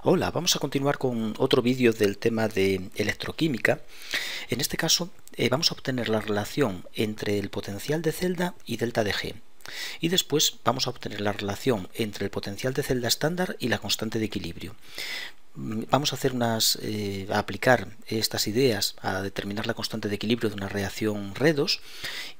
Hola, vamos a continuar con otro vídeo del tema de electroquímica. En este caso vamos a obtener la relación entre el potencial de celda y delta de G. Y después vamos a obtener la relación entre el potencial de celda estándar y la constante de equilibrio. Vamos a hacer a aplicar estas ideas a determinar la constante de equilibrio de una reacción redox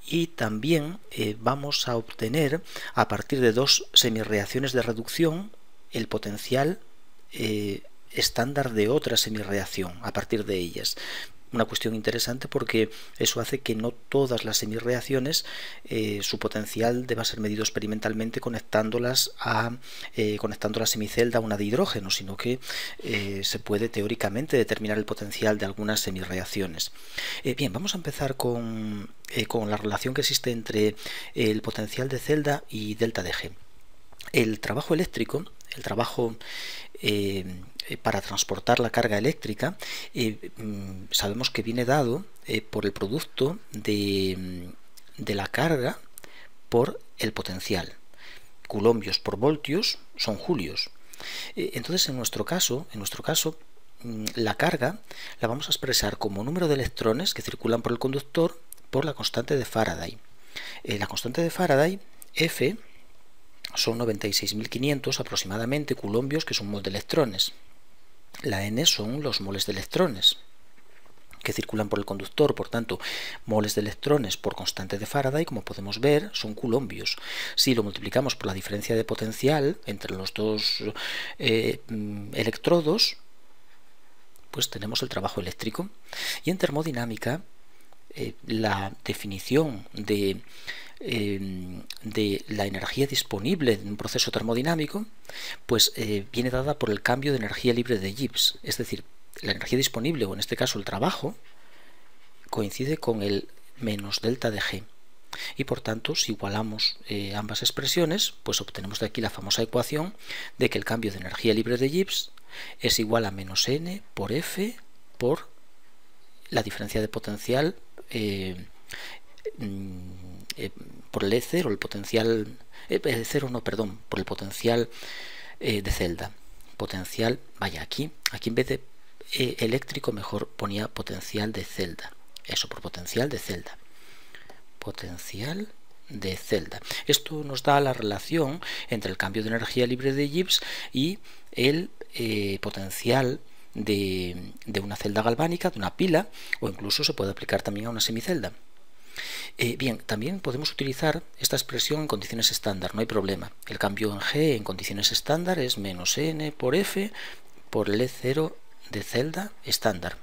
y también vamos a obtener a partir de dos semirreacciones de reducción el potencial estándar de otra semirreacción a partir de ellas. Una cuestión interesante porque eso hace que no todas las semirreacciones su potencial deba ser medido experimentalmente conectando la semicelda a una de hidrógeno, sino que se puede teóricamente determinar el potencial de algunas semirreacciones. Bien, vamos a empezar con la relación que existe entre el potencial de celda y delta de G. El trabajo eléctrico, el trabajo para transportar la carga eléctrica, sabemos que viene dado por el producto de la carga por el potencial. Coulombios por voltios son julios. Entonces, en nuestro caso, la carga la vamos a expresar como número de electrones que circulan por el conductor por la constante de Faraday. La constante de Faraday, F, son 96.500 aproximadamente coulombios, que son mol de electrones. La N son los moles de electrones que circulan por el conductor, por tanto, moles de electrones por constante de Faraday, como podemos ver, son coulombios. Si lo multiplicamos por la diferencia de potencial entre los dos electrodos, pues tenemos el trabajo eléctrico. Y en termodinámica, la definición de la energía disponible en un proceso termodinámico, pues viene dada por el cambio de energía libre de Gibbs, es decir, la energía disponible, o en este caso el trabajo, coincide con el menos delta de G. Y por tanto, si igualamos ambas expresiones, pues obtenemos de aquí la famosa ecuación de que el cambio de energía libre de Gibbs es igual a menos N por F por la diferencia de potencial por el E0, el potencial por el potencial de celda. Potencial, vaya, aquí en vez de eléctrico mejor ponía potencial de celda. Eso, por potencial de celda. Potencial de celda. Esto nos da la relación entre el cambio de energía libre de Gibbs y el potencial de una celda galvánica, de una pila, o incluso se puede aplicar también a una semicelda. Bien, también podemos utilizar esta expresión en condiciones estándar, no hay problema. El cambio en G en condiciones estándar es menos N por F por el E0 de celda estándar.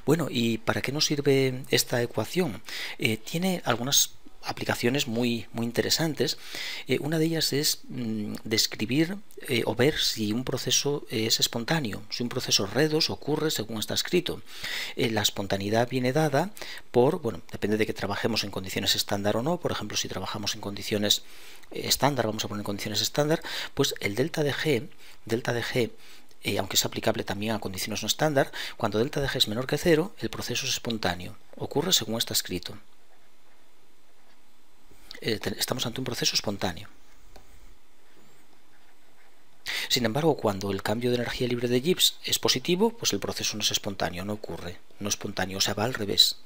Bueno, ¿y para qué nos sirve esta ecuación? Tiene algunas aplicaciones muy interesantes. Una de ellas es describir o ver si un proceso es espontáneo, si un proceso redox ocurre según está escrito. La espontaneidad viene dada por, bueno, depende de que trabajemos en condiciones estándar o no. Por ejemplo, si trabajamos en condiciones estándar, vamos a poner condiciones estándar, pues el delta de G, aunque es aplicable también a condiciones no estándar, cuando delta de G es menor que 0, el proceso es espontáneo, ocurre según está escrito. Estamos ante un proceso espontáneo. Sin embargo, cuando el cambio de energía libre de Gibbs es positivo, pues el proceso no es espontáneo, no ocurre, no es espontáneo, o sea, va al revés.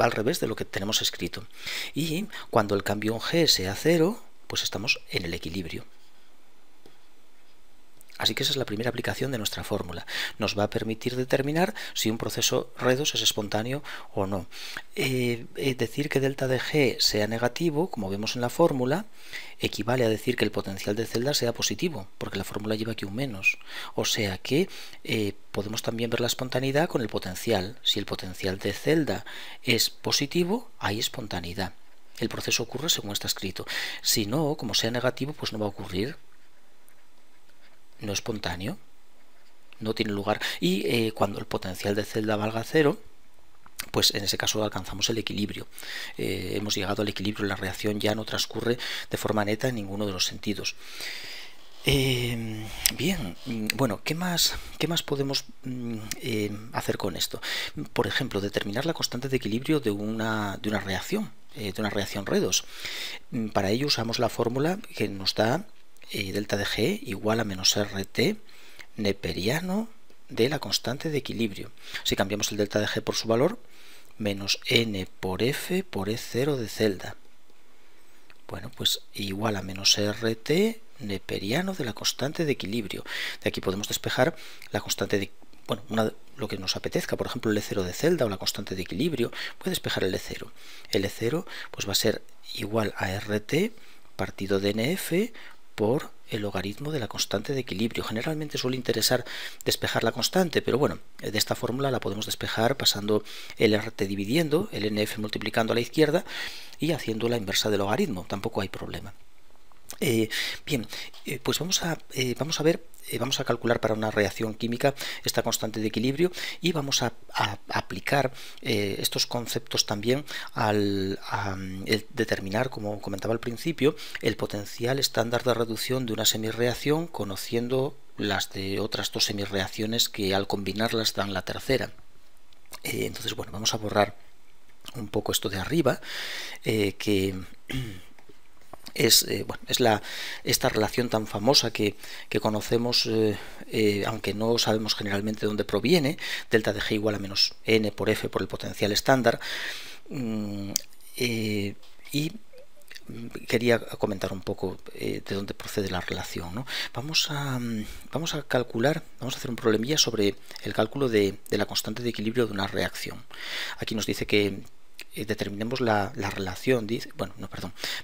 Va al revés de lo que tenemos escrito. Y cuando el cambio en G sea 0, pues estamos en el equilibrio. Así que esa es la primera aplicación de nuestra fórmula. Nos va a permitir determinar si un proceso redox es espontáneo o no. Decir que delta de G sea negativo, como vemos en la fórmula, equivale a decir que el potencial de celda sea positivo, porque la fórmula lleva aquí un menos. O sea que podemos también ver la espontaneidad con el potencial. Si el potencial de celda es positivo, hay espontaneidad. El proceso ocurre según está escrito. Si no, como sea negativo, pues no va a ocurrir. No espontáneo, no tiene lugar. Y cuando el potencial de celda valga 0, pues en ese caso alcanzamos el equilibrio. Hemos llegado al equilibrio, la reacción ya no transcurre de forma neta en ninguno de los sentidos. Bien, bueno, ¿qué más podemos hacer con esto? Por ejemplo, determinar la constante de equilibrio de una reacción redox. Para ello usamos la fórmula que nos da delta de G igual a menos RT neperiano de la constante de equilibrio. Si cambiamos el delta de G por su valor, menos N por F por E0 de celda. Bueno, pues igual a menos RT neperiano de la constante de equilibrio. De aquí podemos despejar la constante de, bueno, lo que nos apetezca, por ejemplo el E0 de celda o la constante de equilibrio, puede despejar el E0. El E0 pues va a ser igual a RT partido de NF por el logaritmo de la constante de equilibrio. Generalmente suele interesar despejar la constante, pero bueno, de esta fórmula la podemos despejar pasando el RT dividiendo, el NF multiplicando a la izquierda y haciendo la inversa del logaritmo, tampoco hay problema. Bien, pues vamos a ver, vamos a calcular para una reacción química esta constante de equilibrio y vamos a aplicar estos conceptos también al determinar, como comentaba al principio, el potencial estándar de reducción de una semirreacción, conociendo las de otras dos semirreacciones que al combinarlas dan la tercera. Entonces, bueno, vamos a borrar un poco esto de arriba, que es esta relación tan famosa que conocemos, aunque no sabemos generalmente de dónde proviene, delta de G igual a menos N por F por el potencial estándar. Y quería comentar un poco de dónde procede la relación, ¿no? Vamos a calcular, vamos a hacer un problemilla sobre el cálculo de la constante de equilibrio de una reacción. Aquí nos dice que determinemos la relación, dice,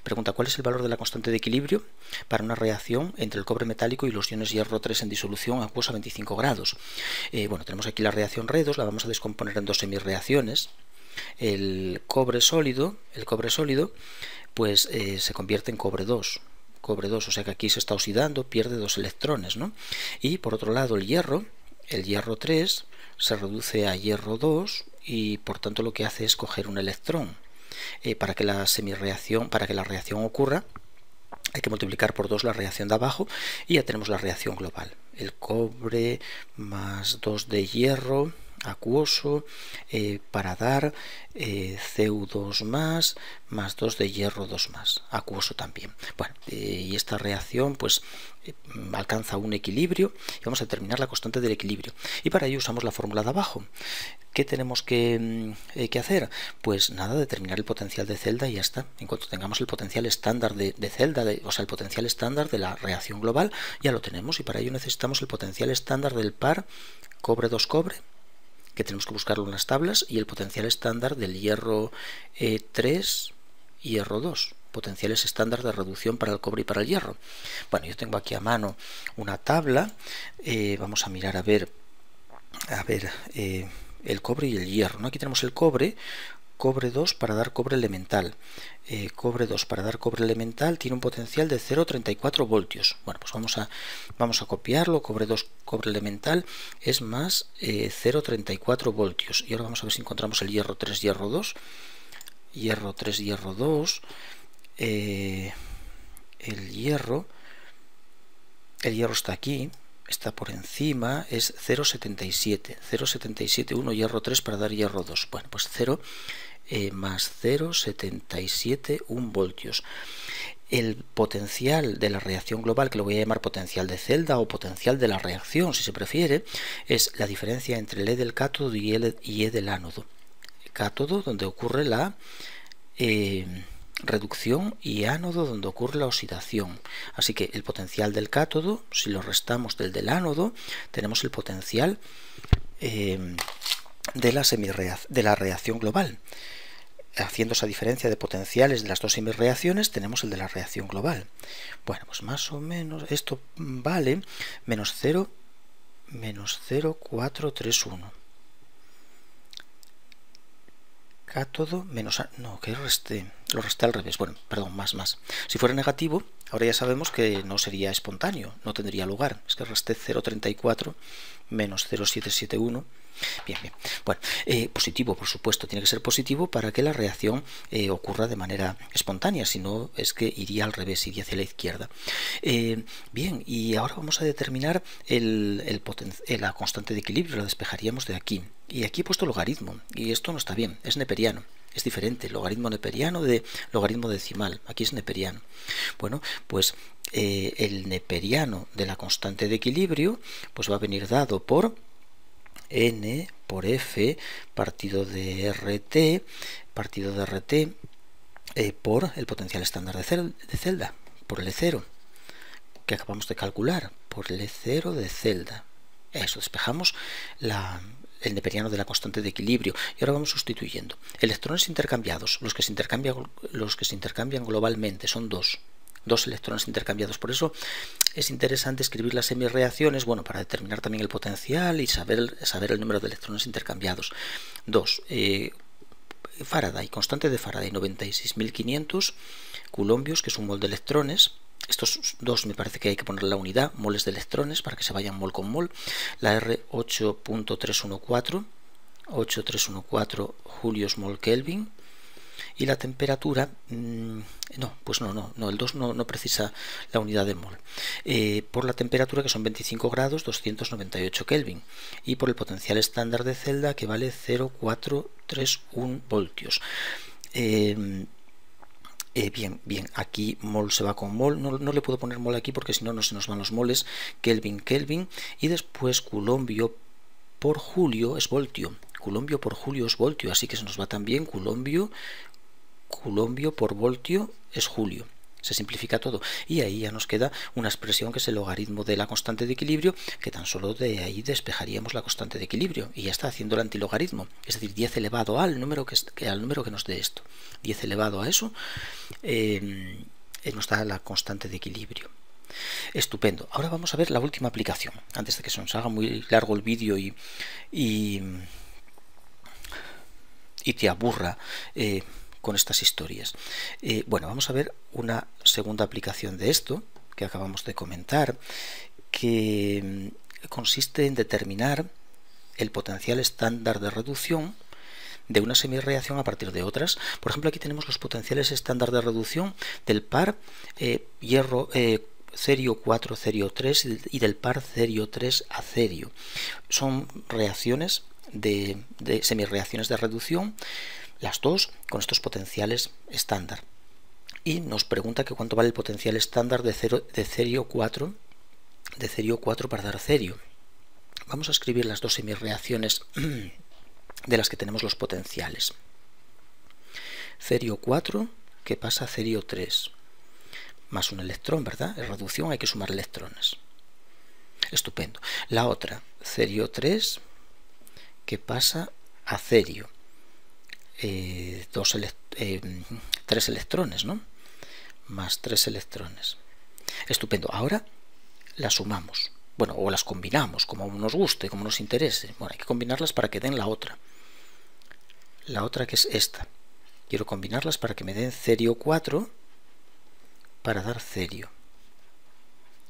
pregunta cuál es el valor de la constante de equilibrio para una reacción entre el cobre metálico y los iones hierro 3 en disolución acuosa a 25 grados. Tenemos aquí la reacción RE2, la vamos a descomponer en dos semirreacciones. El cobre sólido pues se convierte en cobre 2, o sea que aquí se está oxidando, pierde 2 electrones, ¿no? Y por otro lado el hierro 3 se reduce a hierro 2 y por tanto lo que hace es coger un electrón. Para que la reacción ocurra, hay que multiplicar por 2 la reacción de abajo y ya tenemos la reacción global. El cobre más 2 de hierro acuoso para dar Cu2 más 2 de hierro 2 más, acuoso también. Y esta reacción pues alcanza un equilibrio y vamos a determinar la constante del equilibrio. Y para ello usamos la fórmula de abajo. ¿Qué tenemos que hacer? Pues nada, determinar el potencial de celda y ya está. En cuanto tengamos el potencial estándar de celda, o sea, el potencial estándar de la reacción global, ya lo tenemos y para ello necesitamos el potencial estándar del par cobre-2 cobre, que tenemos que buscarlo en las tablas, y el potencial estándar del hierro 3 hierro 2, potenciales estándar de reducción para el cobre y para el hierro. Bueno, yo tengo aquí a mano una tabla, vamos a mirar a ver el cobre y el hierro, ¿no? Aquí tenemos el cobre 2 para dar cobre elemental. Cobre 2 para dar cobre elemental tiene un potencial de 0,34 voltios. Bueno, pues vamos a copiarlo. Cobre 2 cobre elemental es más 0,34 voltios. Y ahora vamos a ver si encontramos el hierro 3 hierro 2. Hierro 3 hierro 2. El hierro está aquí. Está por encima, es 0,77. 0,77, 1 hierro 3 para dar hierro 2. Bueno, pues 0 más 0,77, 1 voltios. El potencial de la reacción global, que lo voy a llamar potencial de celda o potencial de la reacción, si se prefiere, es la diferencia entre el E del cátodo y E del ánodo. Cátodo, donde ocurre la reducción, y ánodo, donde ocurre la oxidación. Así que el potencial del cátodo, si lo restamos del ánodo, tenemos el potencial de la reacción global. Haciendo esa diferencia de potenciales de las dos semirreacciones, tenemos el de la reacción global. Bueno, pues más o menos esto vale menos 0,431. Cátodo menos no, que lo resté al revés. Bueno, perdón, más. Si fuera negativo, ahora ya sabemos que no sería espontáneo, no tendría lugar. Es que resté 0,34 menos 0,771. Bien. Bueno, positivo, por supuesto, tiene que ser positivo para que la reacción ocurra de manera espontánea, si no es que iría al revés, iría hacia la izquierda. Bien, y ahora vamos a determinar la constante de equilibrio, la despejaríamos de aquí. Y aquí he puesto logaritmo, y esto no está bien, es neperiano. Es diferente, logaritmo neperiano de logaritmo decimal, aquí es neperiano. Bueno, pues el neperiano de la constante de equilibrio pues va a venir dado por N por F partido de RT por el potencial estándar de celda, por el E0 que acabamos de calcular, por el E0 de celda. Eso, despejamos el neperiano de la constante de equilibrio y ahora vamos sustituyendo. Electrones intercambiados, los que se intercambian globalmente son dos electrones intercambiados. Por eso es interesante escribir las semireacciones, bueno, para determinar también el potencial y saber el número de electrones intercambiados. Faraday, constante de Faraday, 96.500 coulombios, que es un mol de electrones. Estos dos me parece que hay que poner la unidad, moles de electrones, para que se vayan mol con mol. La R 8.314 julios mol Kelvin. Y la temperatura, el 2 no precisa la unidad de mol. Por la temperatura, que son 25 grados, 298 Kelvin. Y por el potencial estándar de celda, que vale 0,431 voltios. Bien, aquí mol se va con mol, no le puedo poner mol aquí porque si no, no se nos van los moles, Kelvin, y después coulombio por julio es voltio, así que se nos va también coulombio por voltio es julio. Se simplifica todo y ahí ya nos queda una expresión que es el logaritmo de la constante de equilibrio, que tan solo de ahí despejaríamos la constante de equilibrio y ya está haciendo el antilogaritmo, es decir, 10 elevado al número que nos dé esto, 10 elevado a eso nos da la constante de equilibrio. Estupendo. Ahora vamos a ver la última aplicación, antes de que se nos haga muy largo el vídeo y te aburra con estas historias. Bueno, vamos a ver una segunda aplicación de esto que acabamos de comentar, que consiste en determinar el potencial estándar de reducción de una semireacción a partir de otras. Por ejemplo, aquí tenemos los potenciales estándar de reducción del par hierro cerio 4 cerio 3 y del par cerio 3 a cerio. Son reacciones de semireacciones de reducción, las dos con estos potenciales estándar, y nos pregunta que cuánto vale el potencial estándar de cerio 4 para dar cerio. Vamos a escribir las dos semireacciones de las que tenemos los potenciales. Cerio 4 que pasa a cerio 3 más un electrón, ¿verdad? En reducción hay que sumar electrones. Estupendo. La otra, cerio 3 que pasa a cerio. 3 electrones, ¿no? Más 3 electrones. Estupendo. Ahora las sumamos. Bueno, o las combinamos, como nos guste, como nos interese. Bueno, hay que combinarlas para que den la otra. La otra, que es esta. Quiero combinarlas para que me den cerio 4 para dar cerio.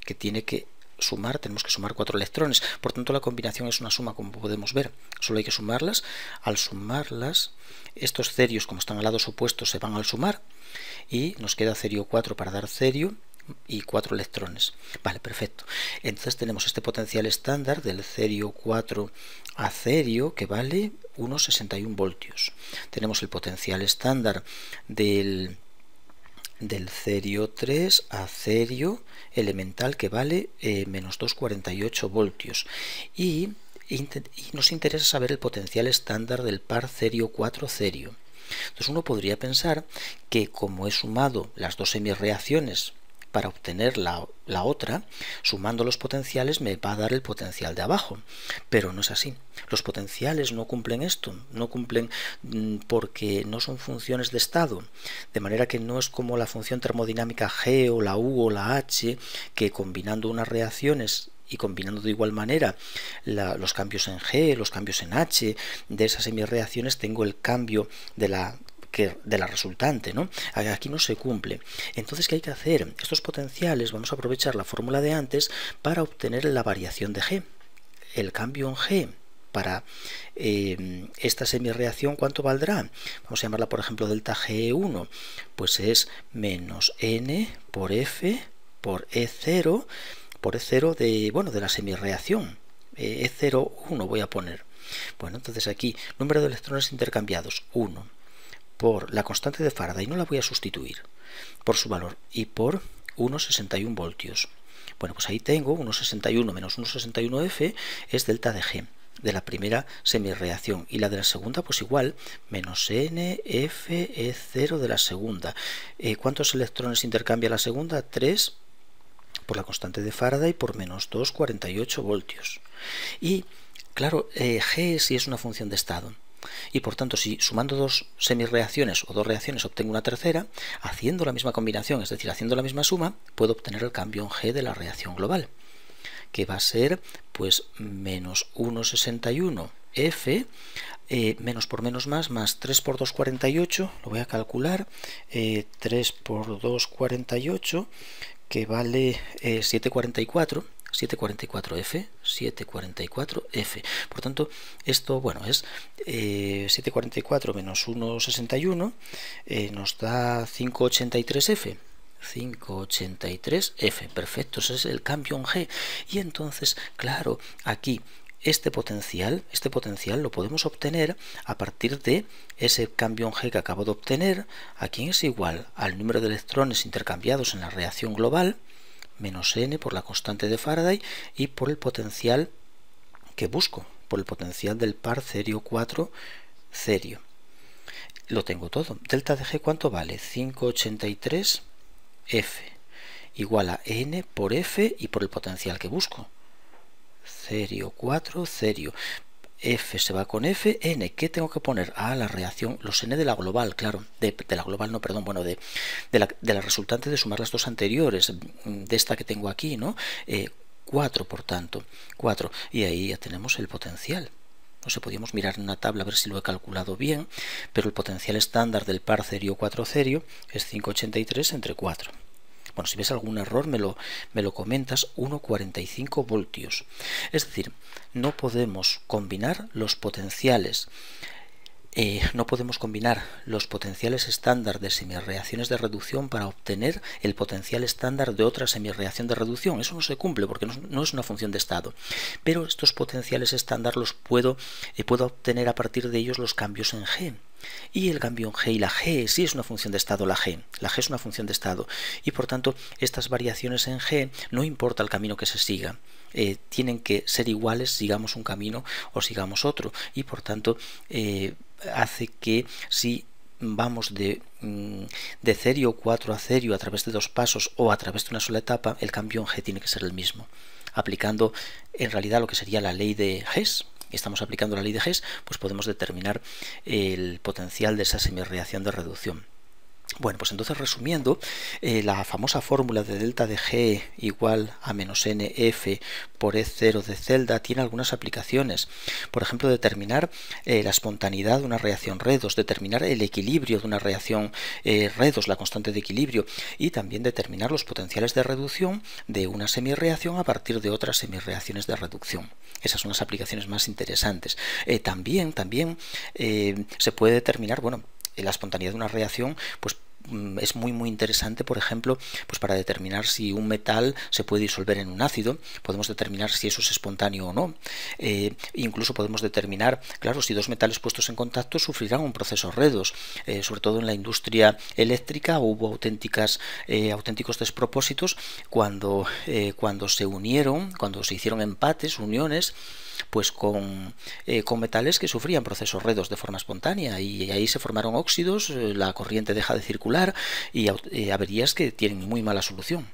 Que tiene que sumar, tenemos que sumar 4 electrones. Por tanto, la combinación es una suma, como podemos ver. Solo hay que sumarlas. Al sumarlas, estos cerios, como están a lados opuestos, se van al sumar. Y nos queda cerio 4 para dar cerio y 4 electrones. Vale, perfecto. Entonces tenemos este potencial estándar del cerio 4 a cerio que vale unos 61 voltios. Tenemos el potencial estándar del cerio 3 a cerio elemental que vale menos 248 voltios. Y nos interesa saber el potencial estándar del par cerio 4 cerio. Entonces uno podría pensar que como he sumado las dos semireacciones para obtener la otra, sumando los potenciales me va a dar el potencial de abajo, pero no es así. Los potenciales no cumplen esto, no cumplen porque no son funciones de estado, de manera que no es como la función termodinámica G o la U o la H, que combinando unas reacciones y combinando de igual manera los cambios en G, los cambios en H de esas semireacciones tengo el cambio de la resultante, ¿no? Aquí no se cumple. Entonces, ¿qué hay que hacer? Estos potenciales vamos a aprovechar la fórmula de antes para obtener la variación de G. El cambio en G para esta semireacción, ¿cuánto valdrá? Vamos a llamarla, por ejemplo, delta G1, pues es menos N por F por E0 de la semireacción. E01 voy a poner. Bueno, entonces aquí, número de electrones intercambiados, 1. Por la constante de Faraday, no la voy a sustituir por su valor, y por 1,61 voltios. Bueno, pues ahí tengo 1,61 menos 1,61F es delta de G de la primera semirreacción, y la de la segunda pues igual, menos NFE0 de la segunda. ¿Cuántos electrones intercambia la segunda? 3 por la constante de Faraday por menos 2,48 voltios. Y claro, G sí es una función de estado. Y por tanto, si sumando dos semirreacciones o dos reacciones obtengo una tercera, haciendo la misma combinación, es decir, haciendo la misma suma, puedo obtener el cambio en G de la reacción global, que va a ser pues menos 1,61 F, menos por menos más 3 por 2,48, lo voy a calcular, 3 por 2,48, que vale 7,44. 744F, 744F. Por tanto, esto, bueno, es 744 menos 1,61 nos da 5,83F. 5,83F, perfecto, ese es el cambio en G. Y entonces, claro, aquí este potencial lo podemos obtener a partir de ese cambio en G que acabo de obtener, aquí es igual al número de electrones intercambiados en la reacción global, menos n por la constante de Faraday y por el potencial que busco, por el potencial del par cerio 4 cerio. Lo tengo todo. Delta de G, ¿cuánto vale? 5,83 F igual a n por F y por el potencial que busco. Cerio 4 cerio. F se va con F, N, ¿qué tengo que poner? La reacción, los N de la global, claro, de la global no, perdón, bueno, de la resultante de sumar las dos anteriores, de esta que tengo aquí, ¿no? 4, por tanto, 4, y ahí ya tenemos el potencial. No sé, podríamos mirar en una tabla a ver si lo he calculado bien, pero el potencial estándar del par cerio 4 cerio es 5,83 entre 4. Bueno, si ves algún error me lo comentas, 1,45 voltios. Es decir, no podemos combinar los potenciales. No podemos combinar los potenciales estándar de semirreacciones de reducción para obtener el potencial estándar de otra semirreacción de reducción. Eso no se cumple porque no es una función de estado. Pero estos potenciales estándar los puedo obtener a partir de ellos los cambios en G. Y el cambio en G y la G sí es una función de estado, la G es una función de estado, y por tanto estas variaciones en G no importa el camino que se siga, tienen que ser iguales sigamos un camino o sigamos otro, y por tanto hace que si vamos de cerio 4 a cerio a través de dos pasos o a través de una sola etapa, el cambio en G tiene que ser el mismo, aplicando en realidad lo que sería la ley de Hess. Estamos aplicando la ley de Hess, pues podemos determinar el potencial de esa semirreacción de reducción. Bueno, pues entonces resumiendo, la famosa fórmula de delta de G igual a menos NF por E0 de celda tiene algunas aplicaciones. Por ejemplo, determinar la espontaneidad de una reacción redox, determinar el equilibrio de una reacción redox, la constante de equilibrio, y también determinar los potenciales de reducción de una semirreacción a partir de otras semirreacciones de reducción. Esas son las aplicaciones más interesantes. También se puede determinar, bueno, la espontaneidad de una reacción, pues es muy interesante, por ejemplo, pues para determinar si un metal se puede disolver en un ácido, podemos determinar si eso es espontáneo o no. Incluso podemos determinar, claro, si dos metales puestos en contacto sufrirán un proceso redox. Sobre todo en la industria eléctrica hubo auténticos despropósitos cuando se unieron, cuando se hicieron empates, uniones, pues con metales que sufrían procesos redox de forma espontánea, y ahí se formaron óxidos, la corriente deja de circular y averías que tienen muy mala solución.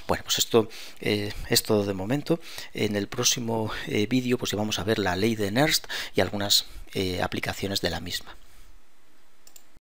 Bueno, pues esto es todo de momento. En el próximo vídeo pues vamos a ver la ley de Nernst y algunas aplicaciones de la misma.